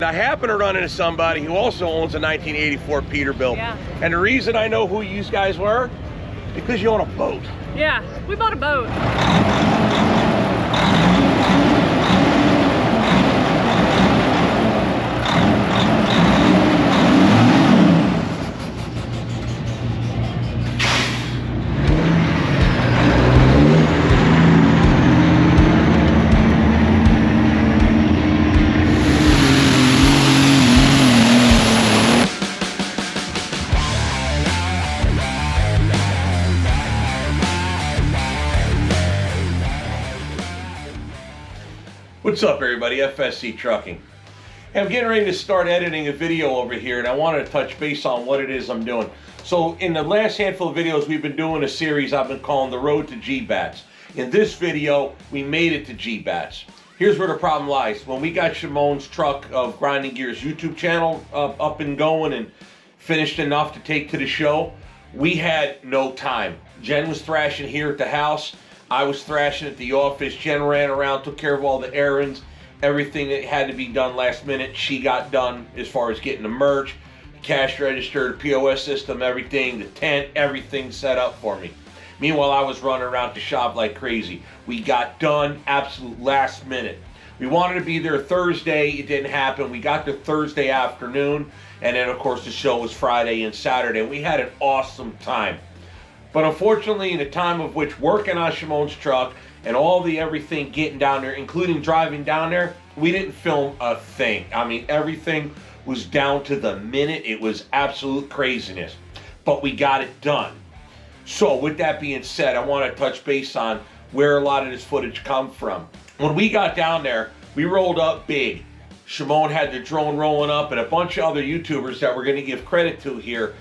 I happen to run into somebody who also owns a 1984 Peterbilt. Yeah. And the reason I know who you guys were, because you own a boat. Yeah, we bought a boat. What's up, everybody? FSC Trucking. Hey, I'm getting ready to start editing a video over here, and I wanted to touch base on what it is I'm doing. So in the last handful of videos, we've been doing a series I've been calling The Road to G-Bats. In this video, we made it to G-Bats. Here's where the problem lies. When we got Shimon's Truck of Grinding Gears YouTube channel up and going and finished enough to take to the show, we had no time. Jen was thrashing here at the house. I was thrashing at the office. Jen ran around, took care of all the errands. Everything that had to be done last minute, she got done as far as getting the merch, cash register, the POS system, everything, the tent, everything set up for me. Meanwhile, I was running around the shop like crazy. We got done absolute last minute. We wanted to be there Thursday. It didn't happen. We got there Thursday afternoon. And then, of course, the show was Friday and Saturday. And we had an awesome time. But unfortunately, in the time of which working on Shimon's truck and all the everything getting down there, including driving down there, we didn't film a thing. I mean, everything was down to the minute. It was absolute craziness. But we got it done. So with that being said, I want to touch base on where a lot of this footage come from. When we got down there, we rolled up big. Shimon had the drone rolling up, and a bunch of other YouTubers that we're going to give credit to here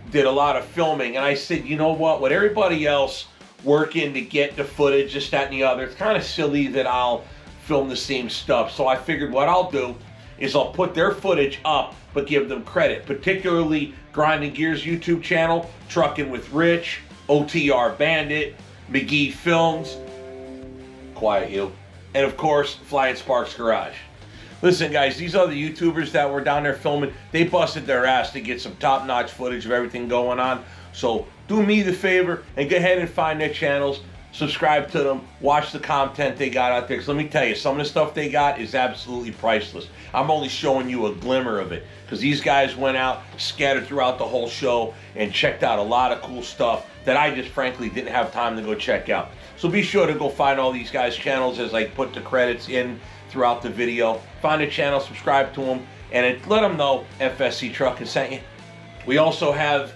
did a lot of filming. And I said, you know what, with everybody else working to get the footage, this, that, and the other, it's kind of silly that I'll film the same stuff. So I figured what I'll do is I'll put their footage up, but give them credit, particularly Grinding Gears YouTube channel, Trucking with Rich, OTR Bandit, McGee Films, quiet you, and of course, Flying Sparks Garage. Listen, guys, these other YouTubers that were down there filming, they busted their ass to get some top-notch footage of everything going on. So do me the favor and go ahead and find their channels, subscribe to them, watch the content they got out there. Because let me tell you, some of the stuff they got is absolutely priceless. I'm only showing you a glimmer of it because these guys went out, scattered throughout the whole show, and checked out a lot of cool stuff that I just frankly didn't have time to go check out. So be sure to go find all these guys' channels as I put the credits in throughout the video. Find a channel, subscribe to them, and let them know FSC Truck has sent you. We also have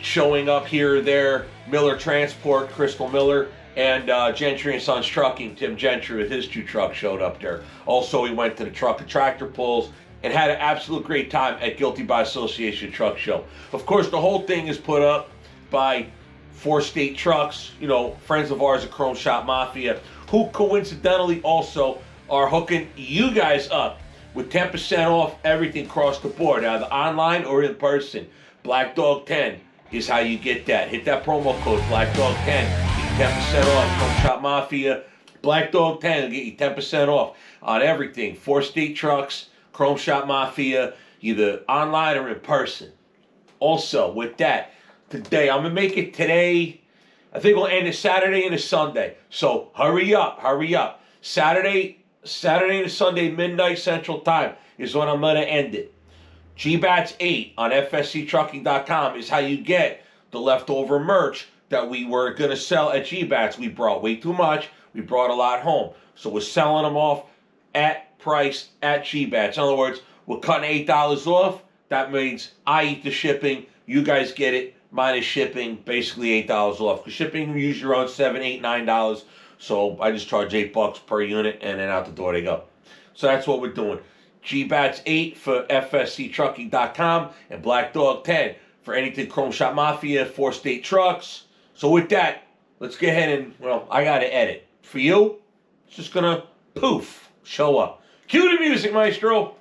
showing up here or there Miller Transport, Crystal Miller, and Gentry and Sons Trucking. Tim Gentry with his 2 trucks showed up there. Also, we went to the Truck and Tractor Pulls and had an absolute great time at Guilty by Association Truck Show. Of course, the whole thing is put up by 4 State Trucks, you know, friends of ours at Chrome Shop Mafia, who coincidentally also are hooking you guys up with 10% off everything across the board, either online or in person. Black Dog 10 is how you get that. Hit that promo code, Black Dog 10, get you 10% off. Chrome Shop Mafia, Black Dog 10 will get you 10% off on everything. 4 State Trucks, Chrome Shop Mafia, either online or in person. Also, with that, today, I'm going to make it today. I think we'll end it Saturday and a Sunday. So hurry up, hurry up. Saturday to Sunday, midnight Central Time is when I'm going to end it. G-Bats 8 on FSCTrucking.com is how you get the leftover merch that we were going to sell at G-Bats. We brought way too much. We brought a lot home. So we're selling them off at price at G-Bats. In other words, we're cutting $8 off. That means I eat the shipping. You guys get it minus shipping, basically $8 off. Because shipping, you usually around $7, $8, $9. So I just charge $8 per unit, and then out the door they go. So that's what we're doing. G-Bats 8 for FSCTrucking.com and Black Dog 10 for anything Chrome Shop Mafia, 4 State Trucks. So with that, let's go ahead and, well, I got to edit. For you, it's just going to poof, show up. Cue the music, maestro.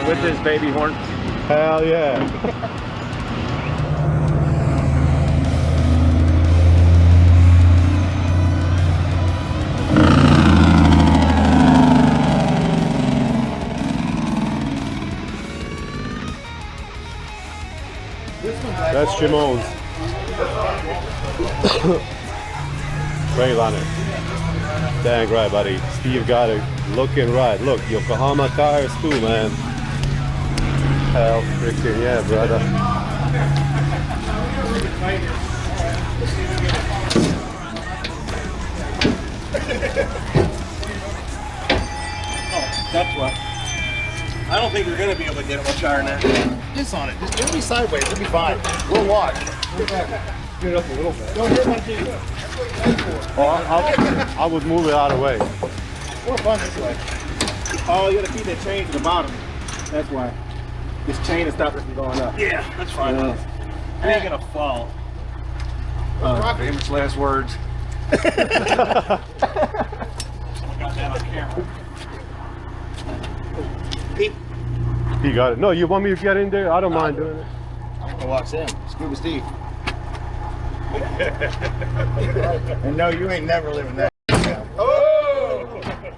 with this baby horn. Hell yeah. That's Shimon's. Rail on it. Dang right, buddy. Steve got it looking right. Look, Yokohama tires too, man. Hell freaking yeah, brother. Oh, that's what. I don't think we're going to be able to get it much higher than that. This on it. Just it'll be sideways. It'll be fine. We'll watch. Get it up a little bit. Don't hit my teeth. Oh, I would move it out of the way. More fun this way. Oh, you gotta keep that chain to the bottom. That's why. This chain is stopping it from going up. Yeah, that's fine. It ain't going to fall. Famous last words. I got that on camera. Pete. You got it. No, you want me to get in there? I don't mind doing it. I'm gonna watch him. Scuba Steve. And no, you ain't never living that. Oh!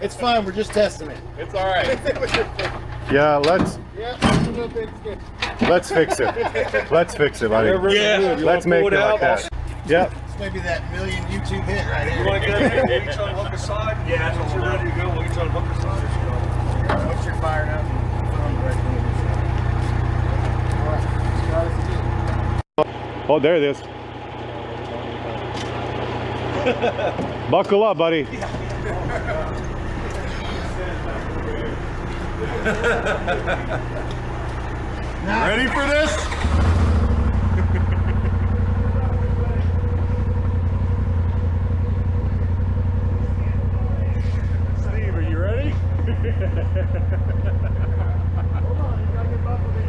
It's fine. We're just testing it. It's all right. Yeah, let's fix it. Let's fix it, buddy. Yeah. Let's make it like that. Yep. This may be that million YouTube hit right here. You want to get it? Maybe try to hook aside? Yeah, that's what we're ready to go. We can try to hook aside. Once you're fired up, Oh, there it is. Buckle up, buddy. Ready for this? Steve, are you ready? hold on, you gotta get buckled in.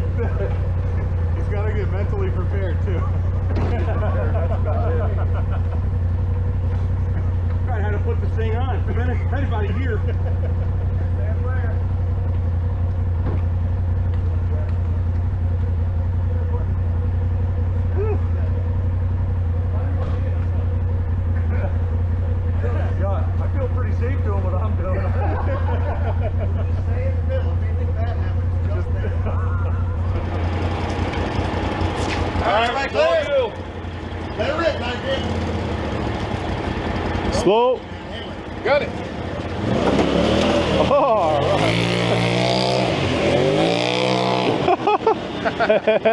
He's got to get mentally prepared too. I had to put this thing on. Anybody here? Stand where? God, I feel pretty safe doing what I'm doing. Just stay in the middle. If anything bad happens, just stay. All right, right clear. Let it rip, man. Slow. Got it. Oh, all right.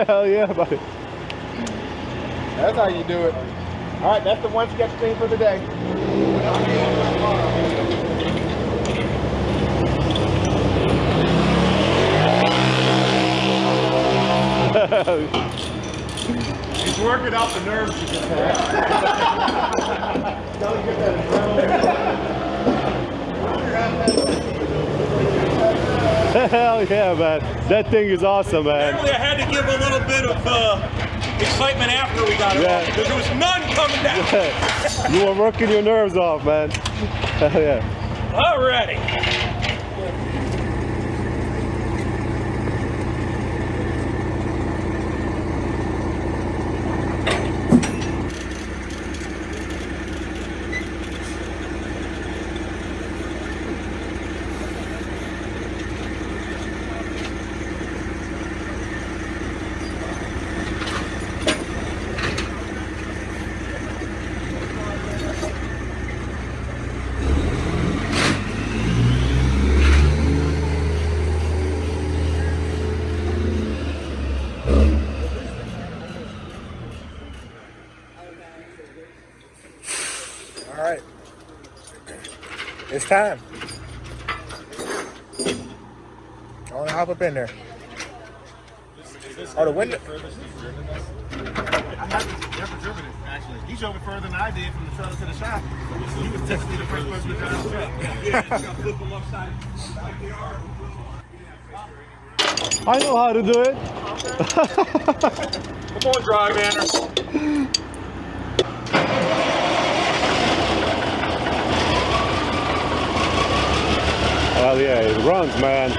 Hell yeah, buddy. That's how you do it. All right, that's the one sketch thing for the day. He's working out the nerves you just had. Hell yeah, man. That thing is awesome, man. Apparently I had to give a little bit of excitement after we got it off, because there was none coming down. You were working your nerves off, man. Hell yeah. Alrighty. All right. It's time. I want to hop up in there. Oh, the window. I never driven it, actually. He drove it further than I did from the trailer to the shop. He was technically the first person to drive the truck. Yeah, you got to flip them upside like they are. I know how to do it. Come on, drive, Andrew. Hell yeah, it runs, man.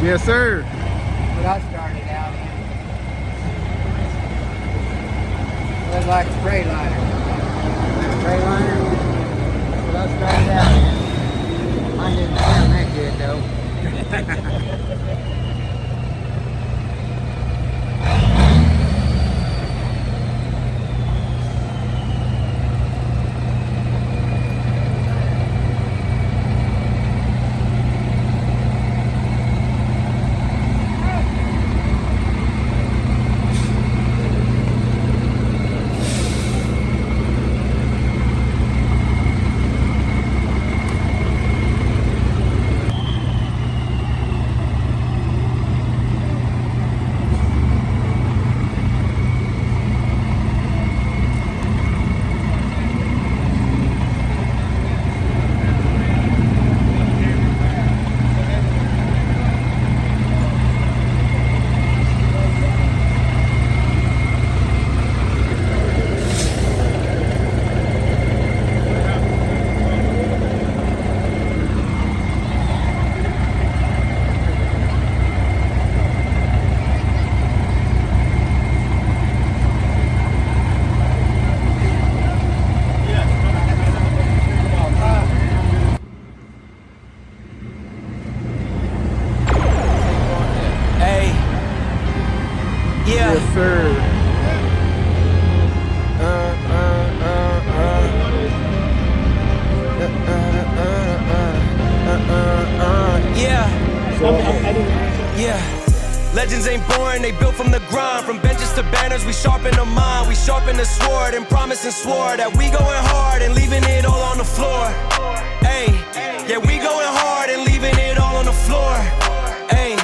Yes, sir. What I started out in. Was like a spray liner. Spray liner. What I started out in. Mine didn't sound that good though. Yes, sir. Yeah. Legends ain't born, they built from the grind. From benches to banners, we sharpen the mind. We sharpen the sword and promise and swore that we going hard and leaving it all on the floor. Hey, yeah, we going hard and leaving it all on the floor. Hey,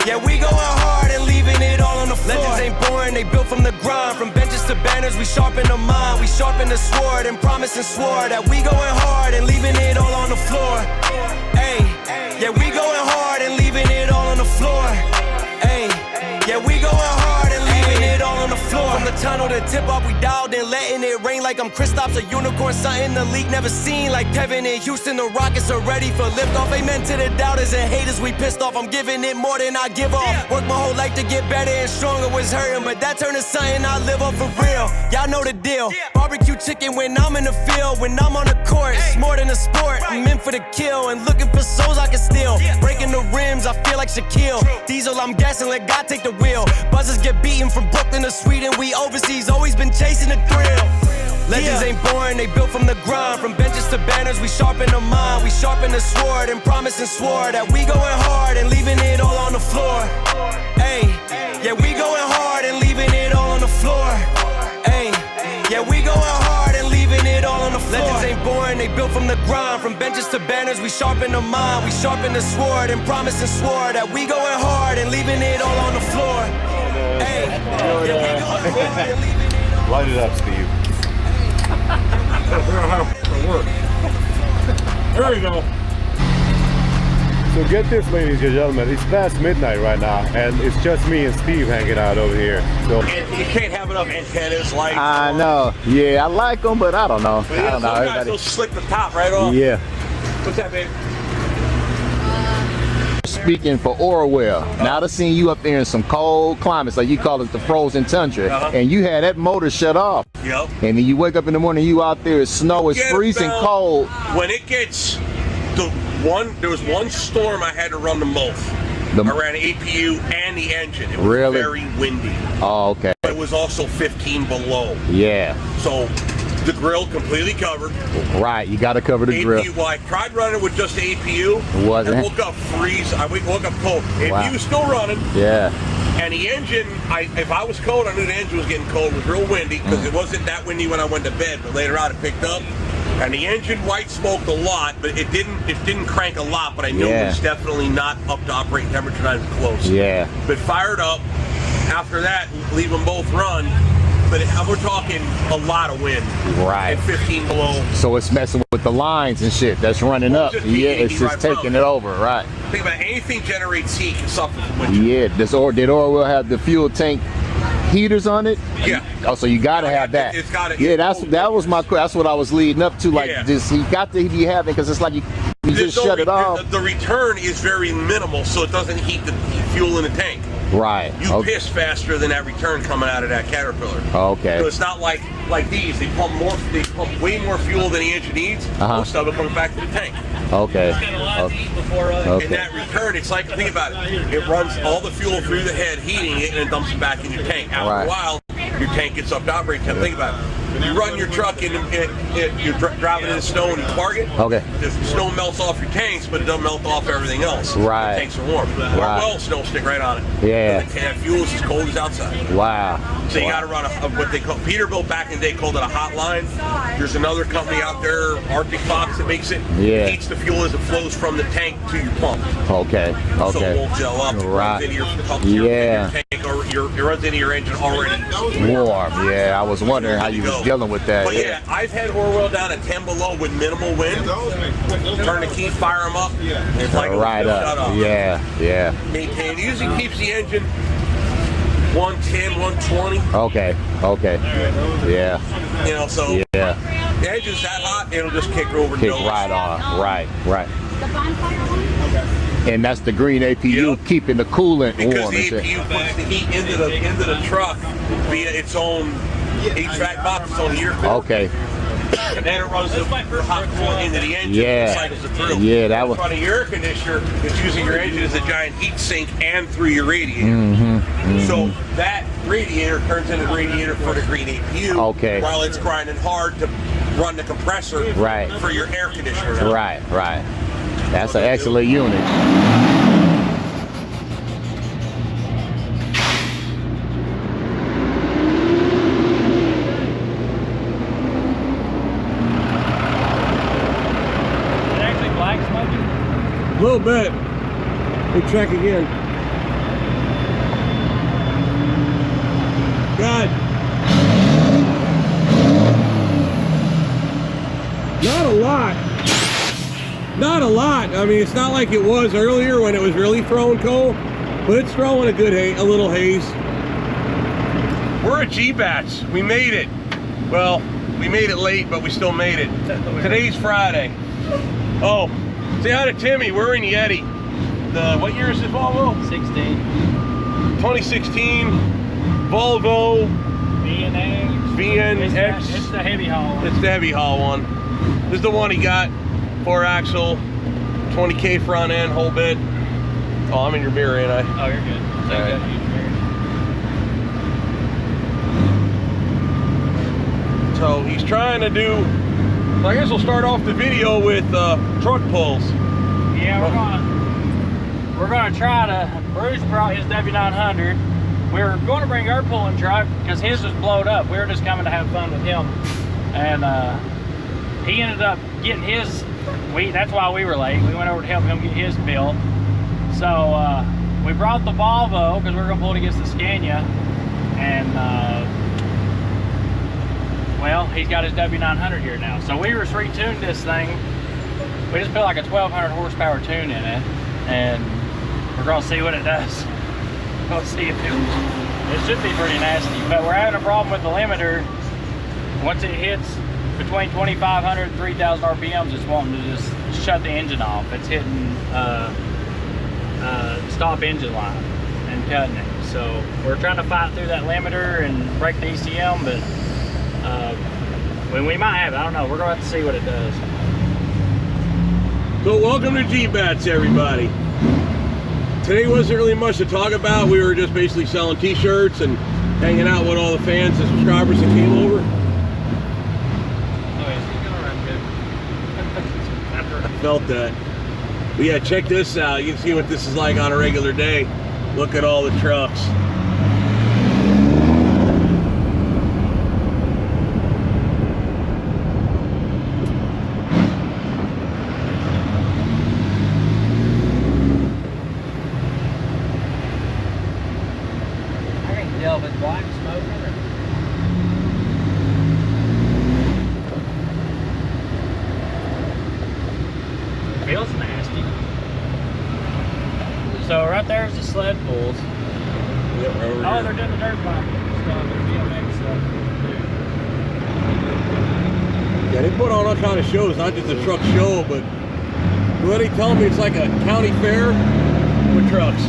yeah, we going hard and leaving it all on the floor. Legends ain't born, they built from the grind. From benches to banners, we sharpen the mind. We sharpen the sword and promise and swore that we going hard and leaving it all on the floor. Hey, yeah, we going hard and leaving it all on the floor. Hey, yeah, we going hard and leaving it all on the floor. From the tunnel to tip off, we dialed in, letting it rain like I'm Kristaps, a unicorn, something the league never seen. Like Kevin in Houston, the Rockets are ready for liftoff. Amen to the doubters and haters, we pissed off. I'm giving it more than I give off. Worked my whole life to get better and stronger, was hurting, but that turned to something I live on for real. Y'all know the deal. Barbecue chicken when I'm in the field, when I'm on the court. It's more than a sport, I'm in for the kill and looking for souls I can steal. Breaking the rims, I feel like Shaquille. Diesel, I'm gassing, let God take the wheel. Buzzers get beaten from Brooklyn to Sweden. We overseas, always been chasing the thrill. Legends ain't born, they built from the grind. From benches to banners, we sharpen the mind. We sharpen the sword and promise and swore that we going hard and leaving it all on the floor. Hey, yeah, we going hard and leaving it all on the floor. Hey, yeah, we going hard and leaving it all on the floor. Legends ain't born, they built from the grind. From benches to banners, we sharpen the mind. We sharpen the sword and promise and swore that we going hard and leaving it all on the floor. Hey, yeah, we going hard and leaving it all. Light it up, Steve. There you go. So get this, ladies and gentlemen, it's past midnight right now, and it's just me and Steve hanging out over here. So And you can't have enough antennas, lights. I know. Yeah, I like them, but I don't know. But yeah, I don't know. some guys will slick the top right off. Yeah. What's that, babe? Speaking for Orwell, now I seen you up there in some cold climates, like you call it the frozen tundra, and you had that motor shut off. Yep. And then you wake up in the morning, you out there, it's snow, it's Get freezing about- cold. When it gets there was one storm I had to run them both. The- I ran APU and the engine. It was Really? very windy. Oh, okay. But it was also 15 below. Yeah. So the grill completely covered. Right, you got to cover the grill. APU, well, I tried running with just APU. Wasn't I it? woke up freeze. I woke up cold. Wow. APU was still running. Yeah. And the engine, if I was cold, I knew the engine was getting cold. It was real windy because it wasn't that windy when I went to bed, but later on it picked up. And the engine white smoked a lot, but it didn't crank a lot, but I knew it was definitely not up to operating temperature, not even close. Yeah. But fired up. After that, leave them both run. But we're talking a lot of wind. Right. And 15 below. So it's messing with the lines and shit that's running up. just Yeah, heat it's just right taking from it it. over, right. Think about it, anything generates heat can suffer from wind chill. Yeah, did Orwell have the fuel tank heaters on it? Yeah. Oh, so you gotta have that. It's gotta- Yeah, that was my. That's what I was leading up to. Like, Yeah. just he got to be having, because it's like you You just shut it off. The return is very minimal, so it doesn't heat the fuel in the tank. Right. You piss faster than that return coming out of that Caterpillar. Okay. So it's not like these. They pump way more fuel than the engine needs. Most of it comes back to the tank. Okay. And that return, it's like, think about it. It runs all the fuel through the head, heating it, and then dumps it back in your tank. After a while, your tank gets up to operating time. Think about it. You run your truck and you're driving in the snow and you park it. Okay. The snow melts off your tanks, but it doesn't melt off everything else. Right. The tanks are warm. Well, snow stick right on it. Yeah. The fuel is as cold as outside. Wow. So you got to run what they call, Peterbilt back in the day called it a hotline. There's another company out there, Arctic Fox, that makes it. Yeah. It heats the fuel as it flows from the tank to your pump. Okay. So it won't gel up. It runs into your pump, your tank, or it runs into your engine already warm. Yeah, I was wondering how you was dealing with that. But yeah, I've had oil down at 10 below with minimal wind. Turn the key, fire them up. It's like right up. Shut off. Yeah. Maintain. It usually keeps the engine 110, 120. Okay. Yeah. You know, so the engine's that hot, it'll just kick over the nose. Right on. Right. And that's the green APU keeping the coolant warm. Because the APU puts the heat into the truck via its own HVAC box, its own heater. Okay. And then it runs the hot coolant into the engine and cycles it through. Yeah, that was. In front of your air conditioner, it's using your engine as a giant heat sink and through your radiator. So that radiator turns into the radiator for the green APU. Okay. While it's grinding hard to run the compressor for your air conditioner. Right. That's an excellent unit. A little bit. We check again. God. Not a lot. I mean, it's not like it was earlier when it was really throwing coal, but it's throwing a little haze. We're at G-Bats. We made it. Well, we made it late, but we still made it. Today's Friday. Oh. Say hi to Timmy. We're in Yeti. What year is this Volvo? 2016 Volvo VNX. It's the heavy haul. It's the heavy haul one. This is the one he got. 4-axle, 20K front end, whole bit. Oh, I'm in your mirror, ain't I? Oh, you're good. All right. So he's trying to do. I guess we'll start off the video with truck pulls. Yeah, we're gonna try to. Bruce brought his W900. We were going to bring our pulling truck because his was blowed up. We were just coming to have fun with him, and he ended up getting his. That's why we were late. We went over to help him get his built. So we brought the Volvo because we were gonna pull it against the Scania, and. Well, he's got his W900 here now. So we just retuned this thing. We just put like a 1200 horsepower tune in it, and we're gonna see what it does. We'll see if it should be pretty nasty. But we're having a problem with the limiter. Once it hits between 2,500 and 3,000 RPMs, it's wanting to just shut the engine off. It's hitting stop engine line and cutting it. So we're trying to fight through that limiter and break the ECM, but when we might have it, I don't know. We're gonna have to see what it does. So welcome to G-Bats, everybody. Today wasn't really much to talk about. We were just basically selling t-shirts and hanging out with all the fans and subscribers that came over. Oh yeah, he's gonna run good. I felt that. But yeah, check this out. You can see what this is like on a regular day. Look at all the trucks. Black smoke in it. Feels nasty. So right there's the sled pulls. Yep, right over Oh, here. they're doing the dirt bike stuff, their BMX stuff. Yeah, they put on all kind of shows, not just a truck show, but What did he tell me? It's like a county fair with trucks.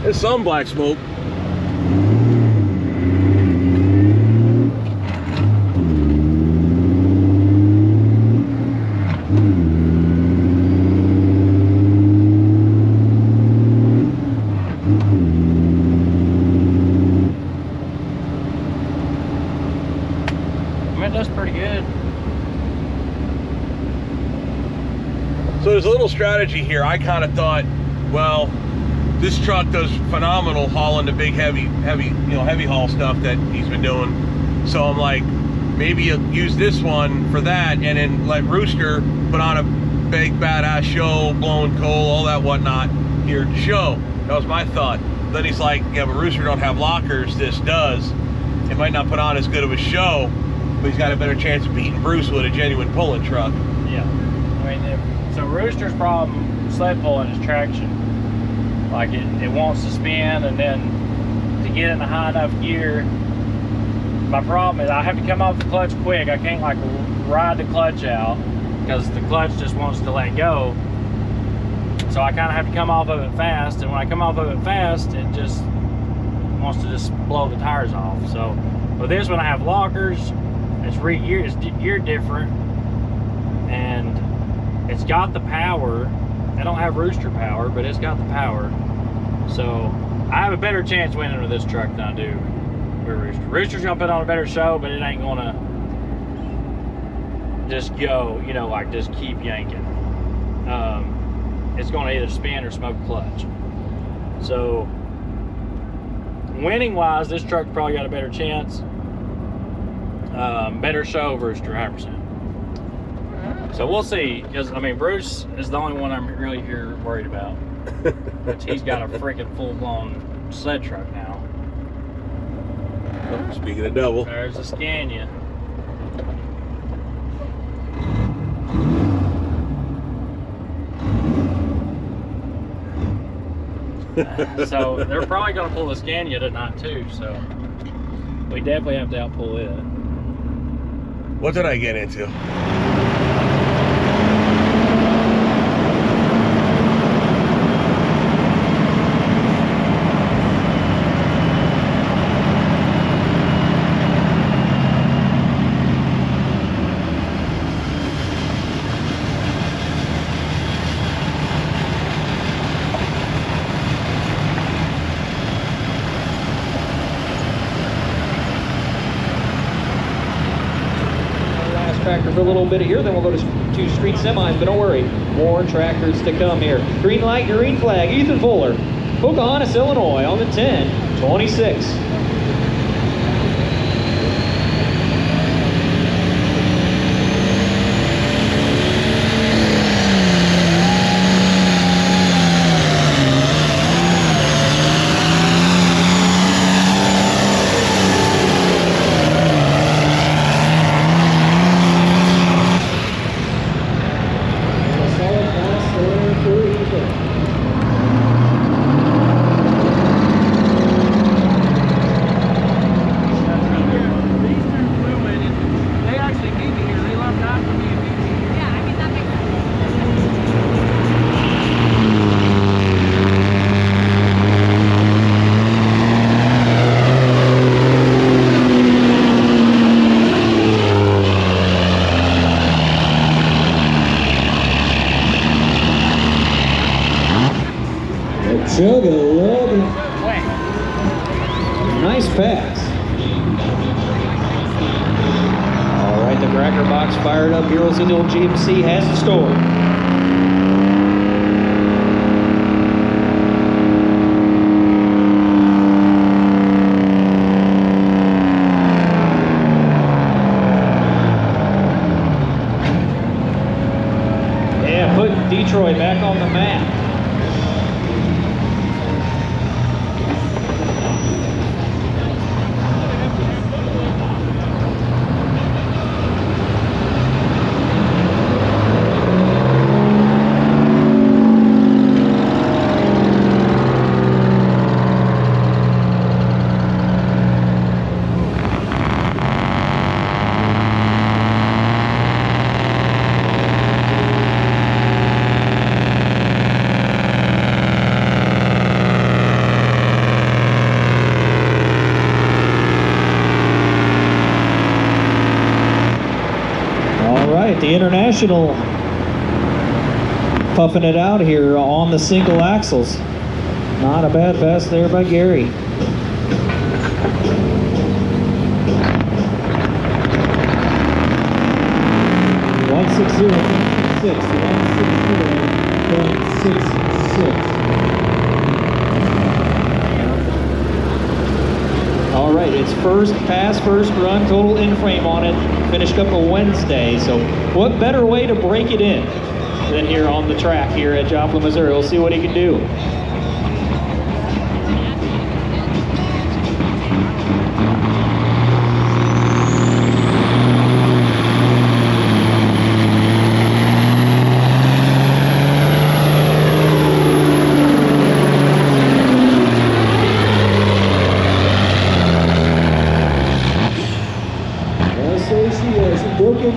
There's some black smoke. That's pretty good. So there's a little strategy here. I kind of thought, well, this truck does phenomenal hauling the big heavy haul stuff that he's been doing. So I'm like, maybe you'll use this one for that, and then let Rooster put on a big badass show, blowing coal, all that whatnot here at the show. That was my thought. Then he's like, yeah, but Rooster don't have lockers. This does. It might not put on as good of a show, but he's got a better chance of beating Bruce with a genuine pulling truck. Yeah. I mean, so Rooster's problem sled pulling is traction. Like it wants to spin, and then to get it in a high enough gear. My problem is I have to come off the clutch quick. I can't like ride the clutch out because the clutch just wants to let go. So I kind of have to come off of it fast, and when I come off of it fast, it just wants to just blow the tires off. So with this one, I have lockers. It's geared different, and it's got the power. I don't have Rooster power, but it's got the power. So I have a better chance winning with this truck than I do with Rooster. Rooster's gonna put on a better show, but it ain't gonna just go, you know, like just keep yanking. It's gonna either spin or smoke clutch. So winning wise, this truck's probably got a better chance. Better show, Rooster, 100%. So we'll see, because I mean, Bruce is the only one I'm really here worried about. He's got a freaking full-blown sled truck now. Oh, speaking of double, there's a Scania. So they're probably going to pull the Scania tonight too. So we definitely have to outpull it. what did I get into? For a little bit here, then we'll go to street semis, but don't worry, more tractors to come here. Green light, green flag, Ethan Fuller, Pocahontas, Illinois on the 10-26. Nice pass. All right, the cracker box fired up. Heroes in the old GMC has the story. Yeah, put Detroit back on the map. right, the International puffing it out here on the single axles. Not a bad pass there by Gary. All right, it's first pass, first run, total in-frame on it. Finished up a Wednesday, so what better way to break it in than here on the track here at Joplin, Missouri. We'll see what he can do.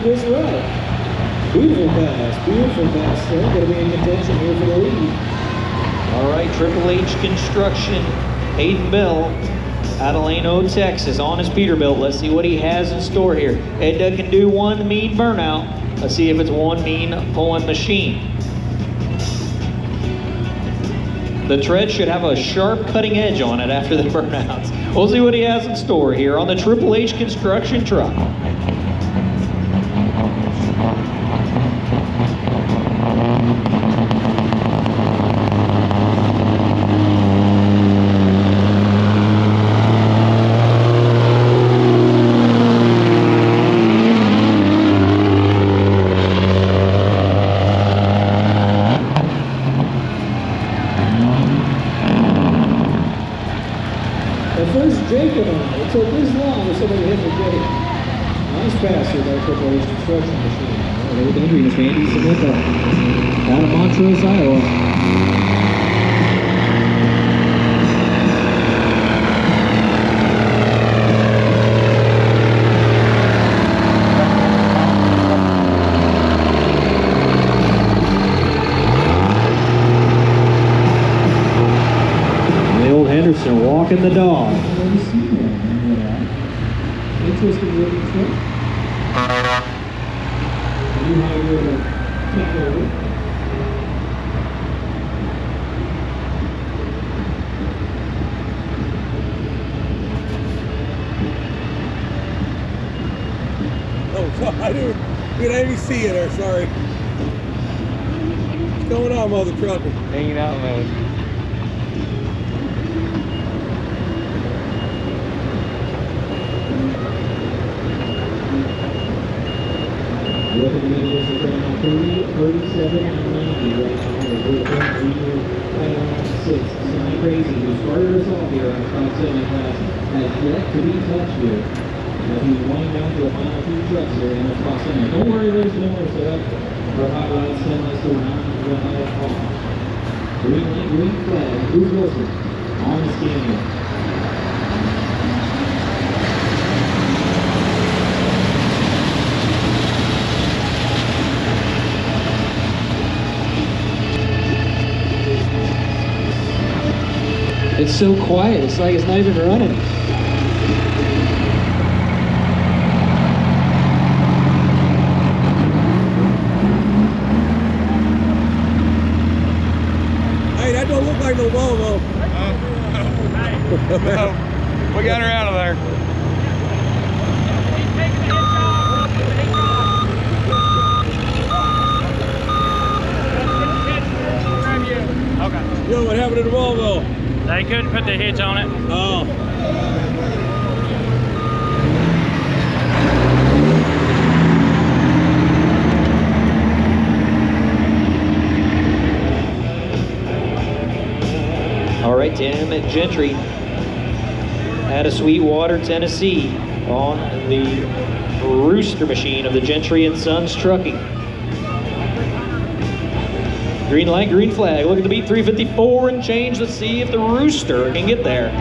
This right. Beautiful pass. They're going to be in contention here for the lead. All right, Triple H Construction, Hayden Bell, out of Lano, Texas, on his Peterbilt. Let's see what he has in store here. Ed Doug can do one mean burnout. Let's see if it's one mean pulling machine. The tread should have a sharp cutting edge on it after the burnouts. We'll see what he has in store here on the Triple H Construction truck. Construction machine. Old Henry is Andy Samantha out of Montrose, Iowa. The old Henderson walking the dog. Interesting looking truck. New hybrid Cabover. Oh, sorry, I didn't even see it there, sorry. What's going on, mother trucker? Hanging out, man. Looking to make this around 30, 37, and 90 right now. We're currently here right around 6. Something crazy who started us off here on the 570 class has yet to be touched here. As he's running down to the final 2 trucks here in the cross center. Don't worry, ladies and gentlemen, set up for hot rods 10 less to 1 off. Green light, green flag. Who's Wilson on the scan here? It's so quiet, it's like it's not even running. Hey, that don't look like no Volvo. We got her out of there. Okay. Yo, what happened to the Volvo? They couldn't put the hitch on it. Oh. All right, Tim at Gentry out of Sweetwater, Tennessee on the Rooster machine of the Gentry and Sons Trucking. Green light, green flag. Looking to beat 354 and change. Let's see if the Rooster can get there.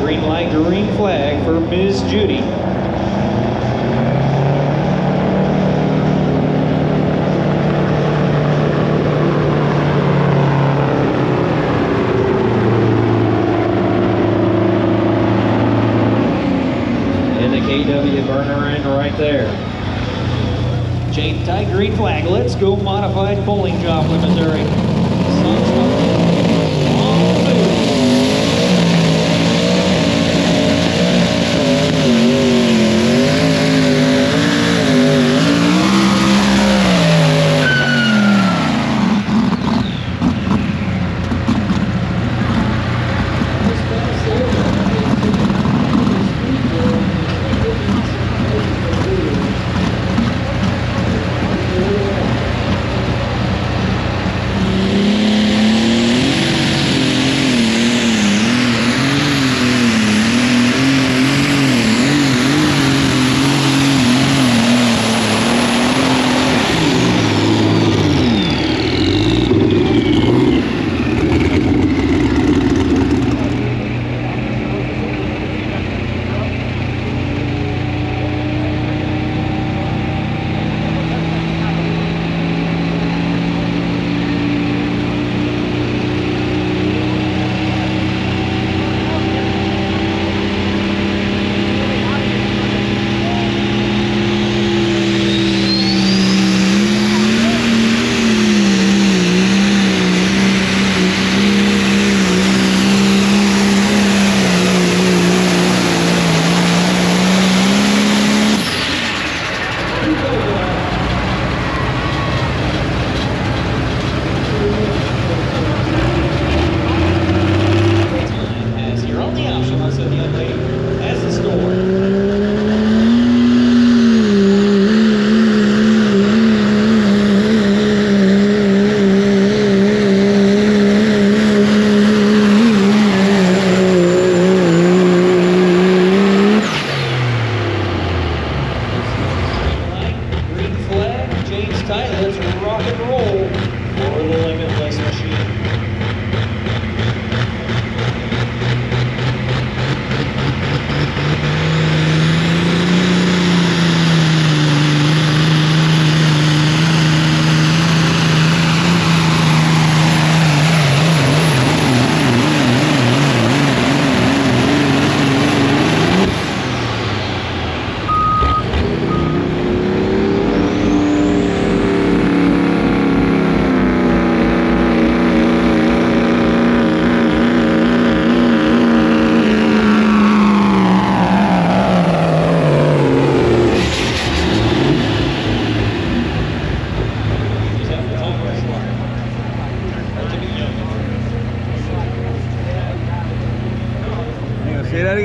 Green light, green flag for Ms. Judy. KW burner in right there. Chain tight, green flag. Let's go modified bowling job with Missouri.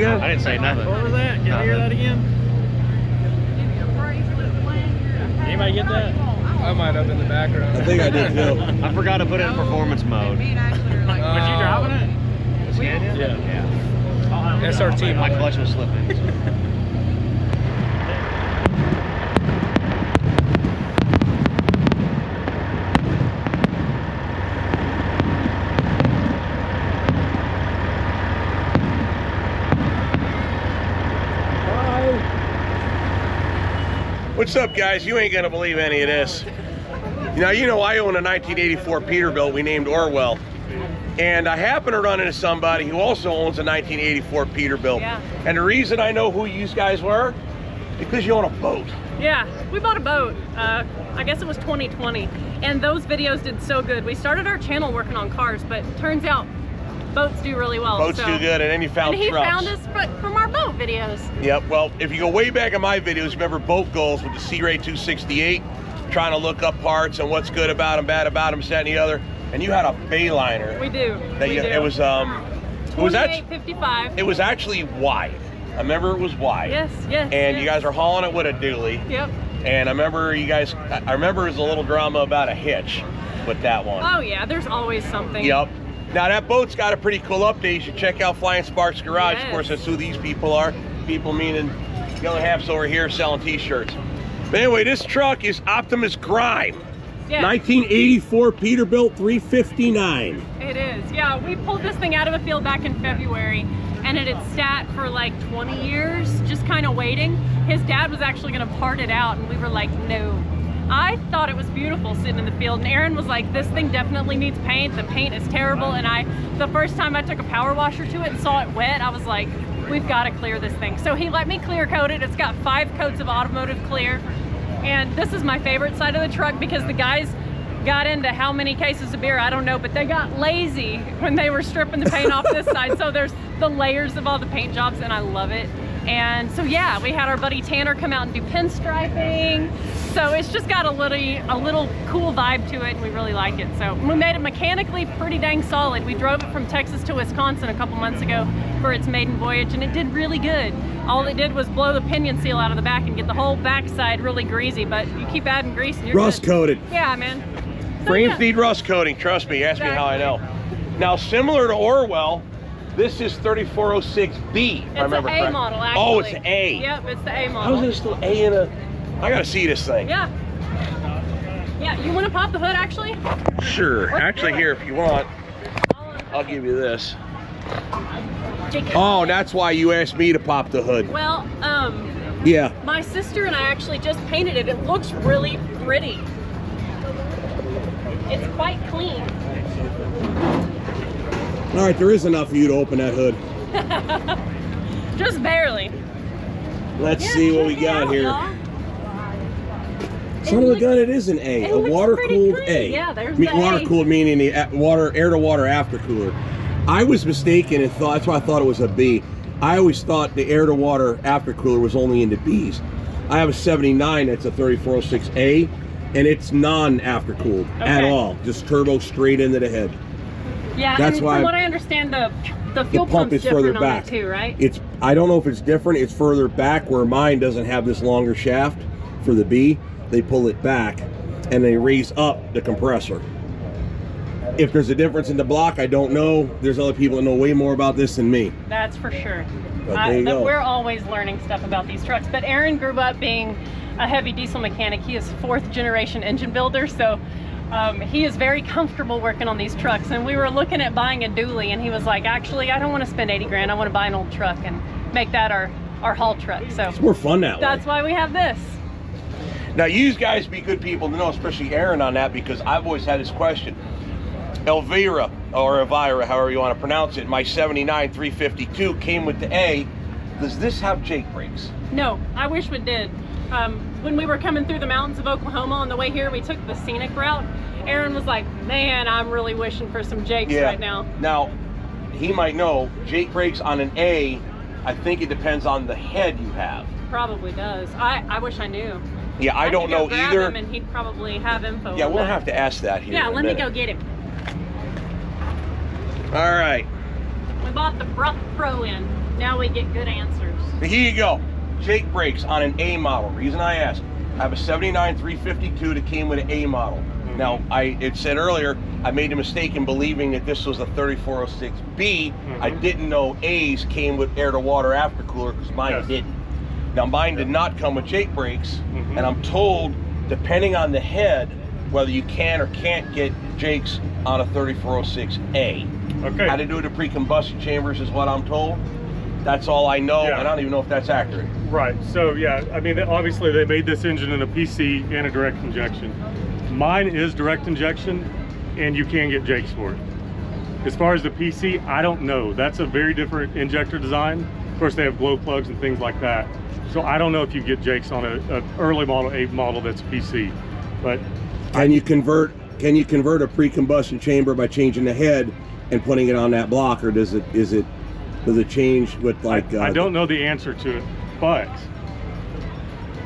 I didn't say nothing. What was that? Can you hear that again? Anybody get that? I might have in the background. I think I did too. I forgot to put it in performance mode. Was you driving it? Yeah. SRT. My clutch was slipping. What's up, guys? You ain't gonna believe any of this. Now, you know I own a 1984 Peterbilt we named Orwell. And I happen to run into somebody who also owns a 1984 Peterbilt. Yeah. And the reason I know who you guys were, because you own a boat. Yeah, we bought a boat. I guess it was 2020. And those videos did so good. We started our channel working on cars, but turns out boats do really well. Boats do good, and then you found he trucks. found us from our boat videos. Yep, well, if you go way back in my videos, remember Boat Goals with the C-Ray 268, trying to look up parts and what's good about them, bad about them, this, that, and the other. And you had a Bayliner. We do. It was 2855. It was actually wide. I remember it was wide. Yes, yes. And yes. you guys are hauling it with a dually. Yep. And I remember I remember there was a little drama about a hitch with that one. Oh yeah, there's always something. Yep. Now that boat's got a pretty cool update. You should check out Flying Sparks Garage. Yes. Of course, that's who these people are. People meaning the other half's over here selling t-shirts. But anyway, this truck is Optimus Grime. Yeah. 1984 Peterbilt 359. It is. Yeah, we pulled this thing out of the field back in February, and it had sat for like 20 years, just kind of waiting. His dad was actually going to part it out, and we were like, no. I thought it was beautiful sitting in the field, and Aaron was like, this thing definitely needs paint. The paint is terrible. And the first time I took a power washer to it and saw it wet, I was like, we've got to clear this thing. So he let me clear coat it. It's got 5 coats of automotive clear. And this is my favorite side of the truck because the guys got into how many cases of beer, I don't know, but they got lazy when they were stripping the paint off this side. So there's the layers of all the paint jobs, and I love it. And so yeah, we had our buddy Tanner come out and do pinstriping. So it's just got a little cool vibe to it, and we really like it. So we made it mechanically pretty dang solid. We drove it from Texas to Wisconsin a couple months ago for its maiden voyage, and it did really good. All it did was blow the pinion seal out of the back and get the whole backside really greasy, but you keep adding grease and you're Rust good. coated. Yeah, man. So, Frames yeah. need rust coating, trust me, ask me how I know. Now, similar to Orwell, this is 3406B, if I remember It's correctly. an A model, actually. Oh, it's an A. Yep, it's the A model. How's there still A in a... I gotta see this thing. Yeah. Yeah, you want to pop the hood, actually? Sure. Actually, here, if you want, I'll give you this. Oh, that's why you asked me to pop the hood. Well, Yeah. my sister and I actually just painted it. It looks really pretty. It's quite clean. All right, there is enough for you to open that hood. Just barely. Let's Yeah, see what we check it got out, here. y'all. Son of a gun, it is an A, it a looks water-cooled pretty A. clean. Yeah, there's I mean, the A. water-cooled meaning the air-to-water aftercooler. I was mistaken and thought, that's why I thought it was a B. I always thought the air-to-water aftercooler was only into Bs. I have a 79 that's a 3406A, and it's non-aftercooled at all. Just turbo straight into the head. Yeah, That's and why from what I understand, the fuel the pump pump's is further different on back. that too, right? It's, I don't know if it's different. It's further back where mine doesn't have this longer shaft for the B. They pull it back and they raise up the compressor. If there's a difference in the block, I don't know. There's other people that know way more about this than me. That's for sure. But there you go. We're always learning stuff about these trucks. But Aaron grew up being a heavy diesel mechanic. He is 4th generation engine builder, so he is very comfortable working on these trucks. And we were looking at buying a dually, and he was like, actually, I don't want to spend 80 grand. I want to buy an old truck and make that our haul truck. So It's more fun that way. that's why we have this. Now, you guys be good people to know, especially Aaron on that, because I've always had this question. Elvira, or Elvira, however you want to pronounce it, my 79 352 came with the A. Does this have Jake brakes? No, I wish we did. When we were coming through the mountains of Oklahoma on the way here, we took the scenic route. Aaron was like, man, I'm really wishing for some Jakes right now. Now, he might know, Jake brakes on an A, I think it depends on the head you have. Probably does. I wish I knew. Yeah, I don't could go know grab either. him and he'd probably have info. Yeah, on we'll that. have to ask that here. Yeah, in a let me minute. go get him. All right, We bought the Pro in. Now we get good answers. here you go. Jake brakes on an A model. Reason I asked, I have a 79 352 that came with an A model. Now, it said earlier, I made a mistake in believing that this was a 3406B. I didn't know A's came with air-to-water aftercooler because mine didn't. Now, mine did not come with Jake brakes, and I'm told, depending on the head, whether you can or can't get Jakes on a 3406A. Okay. How to do the pre-combustion chambers is what I'm told. That's all I know, and I don't even know if that's accurate. Right, so yeah, I mean, obviously they made this engine in a PC and a direct injection. Mine is direct injection, and you can get Jakes for it. As far as the PC, I don't know. That's a very different injector design. Of course, they have glow plugs and things like that. So I don't know if you get Jakes on a early model, A model that's PC. But Can you convert a pre-combustion chamber by changing the head and putting it on that block, or does it change with like? I don't know the answer to it, but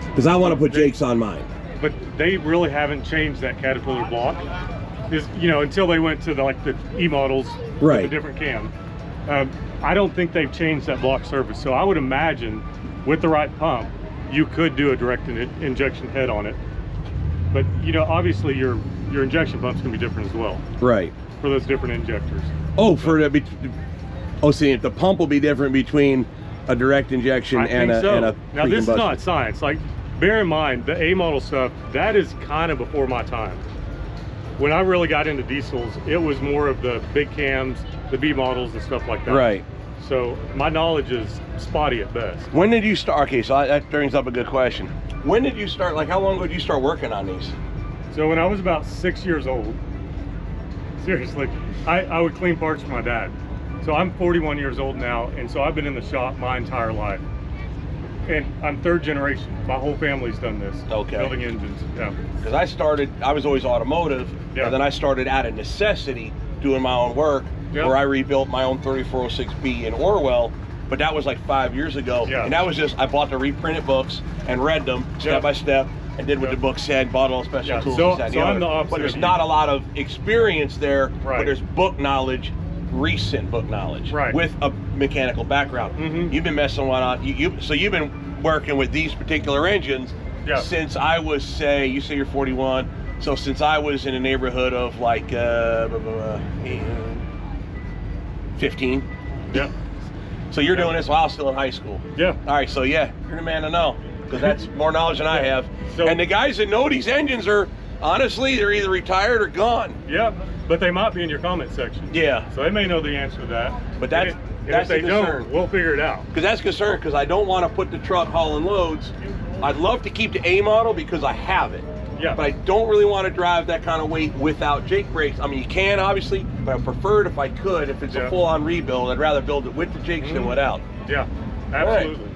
because I want to put Jakes on mine. But they really haven't changed that Caterpillar block, until they went to the E models with a different cam. I don't think they've changed that block surface. So I would imagine with the right pump, you could do a direct injection head on it. But obviously your injection pump's gonna be different as well. Right. For those different injectors. Oh, see, the pump will be different between a direct injection and a Now this is pre-combustion. not science. Like, bear in mind, the A model stuff, that is kind of before my time. when I really got into diesels, it was more of the big cams, the B models and stuff like that. Right. So my knowledge is spotty at best. When did you start? Okay, so that brings up a good question. When did you start, like how long ago did you start working on these? So when I was about 6 years old, seriously, I would clean parts for my dad. So I'm 41 years old now, and so I've been in the shop my entire life. And I'm third generation. My whole family's done this. Okay. Building engines, yeah. Because I was always automotive, and then I started out of necessity doing my own work, where I rebuilt my own 3406B in Orwell, but that was like 5 years ago. And that was just, I bought the reprinted books and read them step by step, and did what the book said, bought all the special tools. So I'm the opposite. But there's not a lot of experience there, but there's book knowledge, recent book knowledge, with a mechanical background. You've been messing one on, so you've been working with these particular engines since I was, say, you say you're 41, so since I was in a neighborhood of like 15. Yeah. So you're doing this while I was still in high school. Yeah. All right, so yeah, you're the man to know, because that's more knowledge than I have. So, and the guys that know these engines are, honestly, they're either retired or gone. Yeah, but they might be in your comment section. Yeah. So they may know the answer to that. But that's if they don't, we'll figure it out. Because that's concern, because I don't want to put the truck hauling loads. I'd love to keep the A model because I have it. Yeah. But I don't really want to drive that kind of weight without Jake brakes. I mean, you can obviously, but I prefer it if I could. If it's a full-on rebuild, I'd rather build it with the Jakes than without. Yeah, absolutely.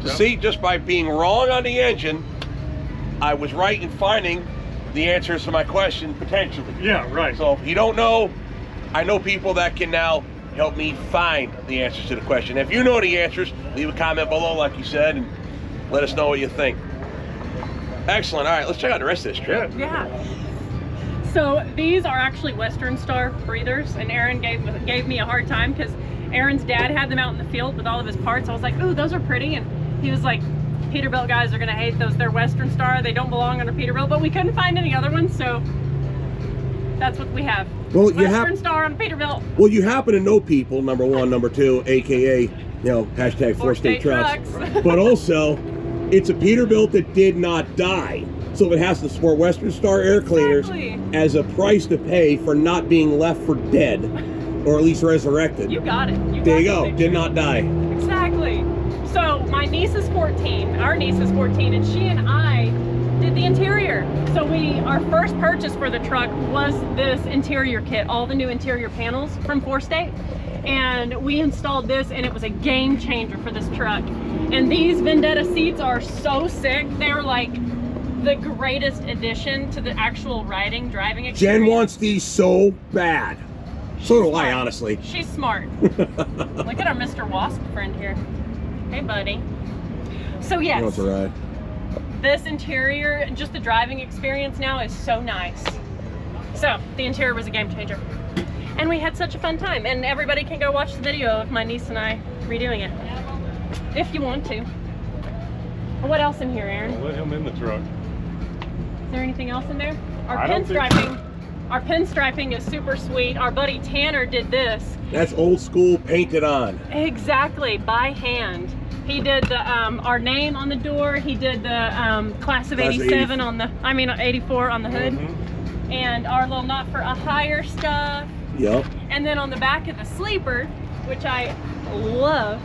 Right. See, just by being wrong on the engine, I was right in finding the answers to my question potentially. Yeah, right. So if you don't know, I know people that can now help me find the answers to the question. If you know the answers, leave a comment below, like you said, and let us know what you think. Excellent. All right, let's check out the rest of this trip. Yeah. So these are actually Western Star breathers, and Aaron gave me a hard time because Aaron's dad had them out in the field with all of his parts. I was like, ooh, those are pretty, and he was like, Peterbilt guys are gonna hate those. They're Western Star. They don't belong under Peterbilt, but we couldn't find any other ones, so that's what we have. Well, Western Star on Peterbilt. Well, you happen to know people, number one, number two, AKA, hashtag Four State Trucks. But also, it's a Peterbilt that did not die. So it has to support Western Star air cleaners as a price to pay for not being left for dead, or at least resurrected. You got it. There you go. Did not die. Exactly. So my niece is 14, our niece is 14, and she and I did the interior. So our first purchase for the truck was this interior kit, all the new interior panels from Four State. And we installed this, and it was a game changer for this truck. And these Vendetta seats are so sick. They're like the greatest addition to the actual driving experience. Jen wants these so bad. So do I, honestly. She's smart. Look at our Mr. Wasp friend here. Hey, buddy. So yes, That's all right. This interior, just the driving experience now is so nice. So the interior was a game changer. And we had such a fun time. And everybody can go watch the video of my niece and I redoing it, if you want to. What else in here, Aaron? I'll let him in the truck. Is there anything else in there? Our pinstriping is super sweet. Our buddy Tanner did this. That's old school, painted on. Exactly, by hand. He did the our name on the door. He did the class of 87 on the, 84 on the hood. And our little not for a hire stuff. Yep. And then on the back of the sleeper, which I love,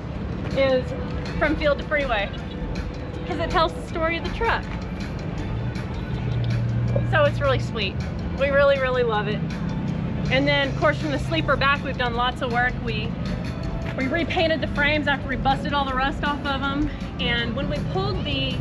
is From Field to Freeway, because it tells the story of the truck. So it's really sweet. We really, really love it. And then, of course, from the sleeper back, we've done lots of work. We repainted the frames after we busted all the rust off of them. And when we pulled the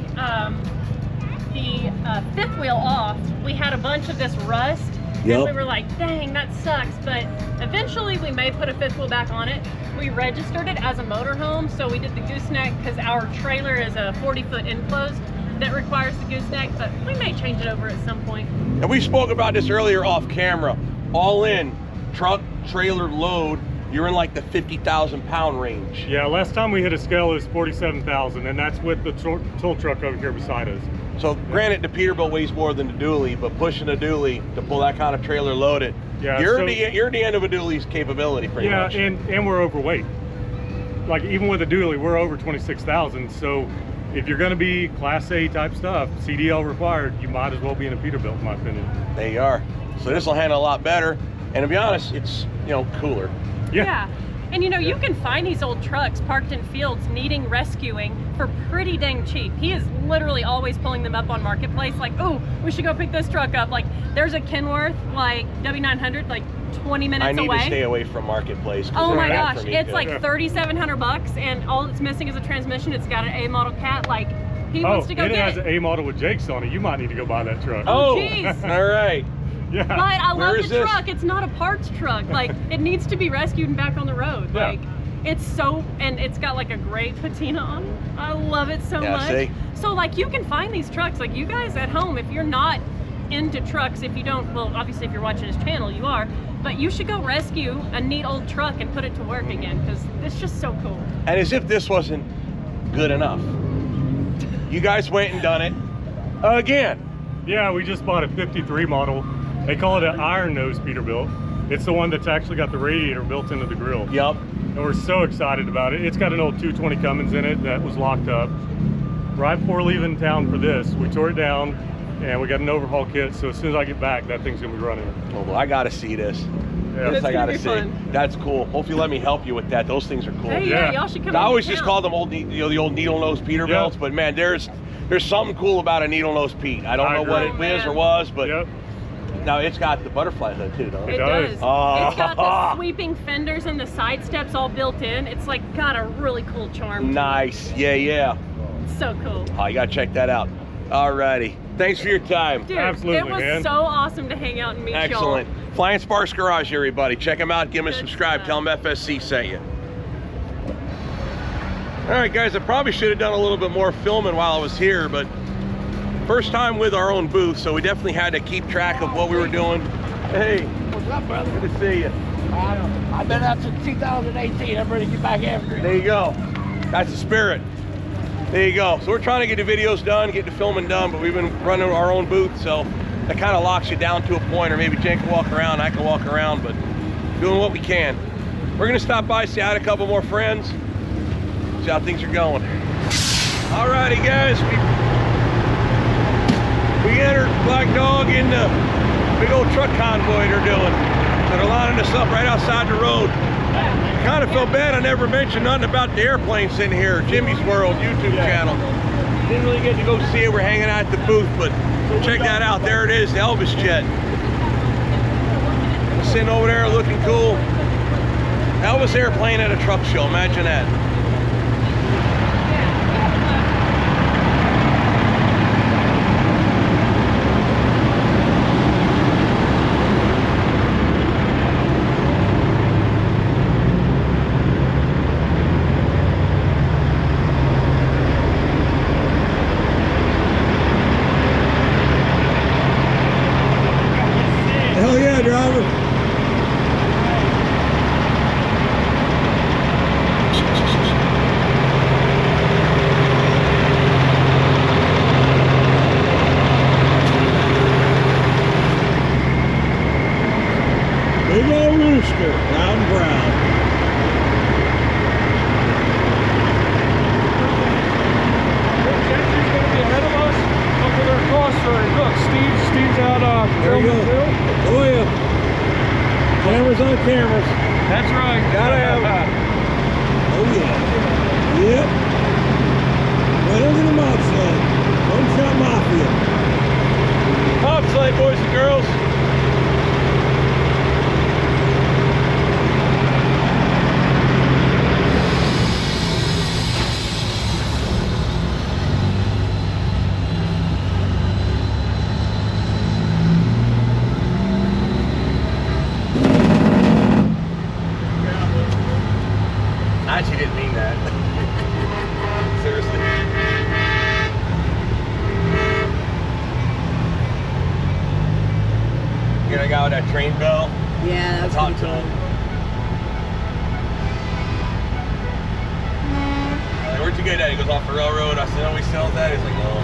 fifth wheel off, we had a bunch of this rust. And we were like, dang, that sucks. But eventually we may put a fifth wheel back on it. We registered it as a motorhome, so we did the gooseneck because our trailer is a 40-foot enclosed that requires the gooseneck, but we may change it over at some point. And we spoke about this earlier off camera. All in, truck, trailer, load, you're in like the 50,000 pound range. Yeah, last time we hit a scale it was 47,000, and that's with the tool truck over here beside us. So granted, the Peterbilt weighs more than the dually, but pushing a dually to pull that kind of trailer loaded, you're the end of a dually's capability pretty much. Yeah, and we're overweight. Like even with a dually, we're over 26,000. So if you're going to be Class A type stuff, CDL required, you might as well be in a Peterbilt, in my opinion. There you are. So this will handle a lot better. And to be honest, it's, you know, cooler. Yeah. And you know, you can find these old trucks parked in fields needing rescuing for pretty dang cheap. He is literally always pulling them up on Marketplace, like, oh, we should go pick this truck up. Like, there's a Kenworth, like, W900, like 20 minutes away. I need to stay away from Marketplace. Oh my gosh, it's like $3,700 and all it's missing is a transmission. It's got an A model cat, like, he wants to go get it. It has an A model with Jake's on it. You might need to go buy that truck. Oh, jeez. All right. Yeah. But I love the truck. It's not a parts truck. Like, it needs to be rescued and back on the road. Yeah. Like, it's so, and it's got like a great patina on it. I love it so much. See? So like, you can find these trucks. Like, you guys at home, if you're not into trucks, if you don't, well, obviously if you're watching his channel, you are, but you should go rescue a neat old truck and put it to work again, because it's just so cool. And as if this wasn't good enough, you guys went and done it again. Yeah, we just bought a 53 model. They call it an iron nose Peterbilt. It's the one that's actually got the radiator built into the grill. Yep. And we're so excited about it. It's got an old 220 Cummins in it that was locked up. Right before leaving town for this, we tore it down and we got an overhaul kit. So as soon as I get back, that thing's gonna be running. Oh, well, I gotta see this. Yeah. This I gotta see. Fun. That's cool. Hopefully, let me help you with that. Those things are cool. Hey, yeah, y'all should come. I always just call them old, you know, the old needle nose Peterbilts. But man, there's something cool about a needle nose Pete. I don't know what it is or was, but. Now it's got the butterflies though too, don't it? It does. Oh. It's got the sweeping fenders and the side steps all built in. It's like got a really cool charm. Nice. Yeah. It's so cool. Oh, you gotta check that out. Alrighty. Thanks for your time. Dude, absolutely, it was so awesome to hang out and meet y'all. Excellent. Flying Sparks Garage, everybody. Check them out. Give them a subscribe. Tell them FSC sent you. All right, guys. I probably should have done a little bit more filming while I was here, but first time with our own booth, so we definitely had to keep track of what we were doing. Hey, What's up, brother? good to see you. I've been out since 2018. I'm ready to get back after it. There you go. That's the spirit. There you go. So we're trying to get the videos done, get the filming done, but we've been running our own booth, so that kind of locks you down to a point, or maybe Jen can walk around, I can walk around, but doing what we can. We're gonna stop by, say hi to a couple more friends, see how things are going. Alrighty, guys. We entered Black Dog in the big old truck convoy they're doing. So they're lining us up right outside the road. Kind of felt bad I never mentioned nothing about the airplane sitting here, Jimmy's World YouTube channel. Didn't really get to go see it, we're hanging out at the booth, but check that out, there it is, the Elvis jet. Sitting over there looking cool. Elvis airplane at a truck show, imagine that. Hell yeah, driver. Big old rooster, loud and proud. Gentry's gonna be ahead of us up with our crossroad. Look, Steve's out There you go. filming too. Oh yeah. Cameras on cameras. That's right. Gotta have it. Oh yeah. Yep. Right under the mob sled. One shot mafia. Bobsleigh, boys and girls. I actually didn't mean that. Seriously. You gonna go with that train bell? Yeah, that's Talk to him. Like, where'd you get that? He goes off the railroad. I said, oh, he sells that. He's like, no.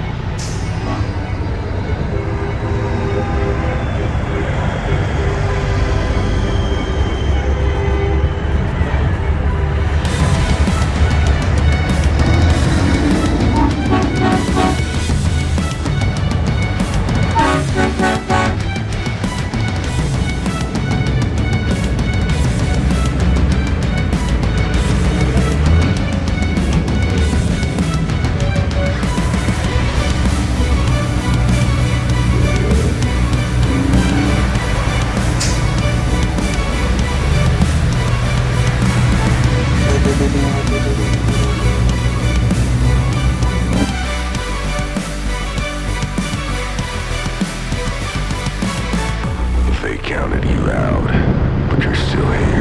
They counted you out, but you're still here.